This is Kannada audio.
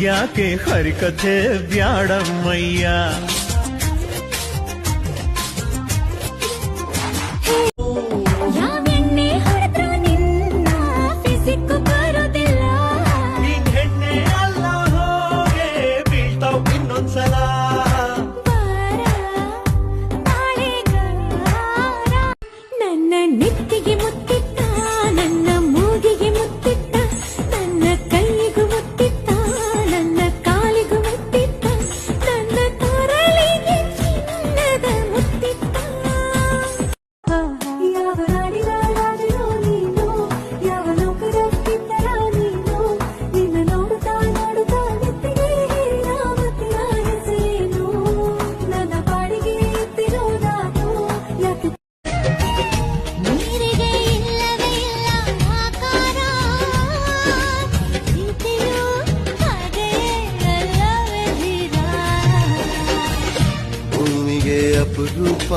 ಇದ್ಯಾಕೆ ಹರಿಕಥೆ ಬ್ಯಾಡಮ್ಮಯ್ಯ. ನೆತ್ತಿಗೆ ಮುತ್ತಿಟ್ಟ, ನನ್ನ ಮೂಗಿಗೆ ಮುತ್ತಿಟ್ಟ, ನನ್ನ ಕೈಗೂ ಮುತ್ತಿಟ್ಟ, ನನ್ನ ಕಾಲಿಗೂ ಮುತ್ತಿಟ್ಟ, ನನ್ನ ತೊರಳಿಗೆ ಚಿನ್ನದ ಮುತ್ತಿಟ್ಟ. ಯಾವ ನಾಡಿನ ರಾಜನೋ ನೀನು, ಯಾವ ಲೋಕದ ಕಿನ್ನರ ನೀನು, ನಿನ್ನ ನೋಡುತ್ತಾ ನೋಡುತ್ತಾ ನೆತ್ತಿಗೆ ಮುತ್ತಿನ ಹೆಸರೇನು, ನನ್ನ ಬಾಡಿಗೆ ಎತ್ತಿರೋ ನಾನು ಯಾಕೆ ಭೂಮಿಗೆ ಅಪರೂಪ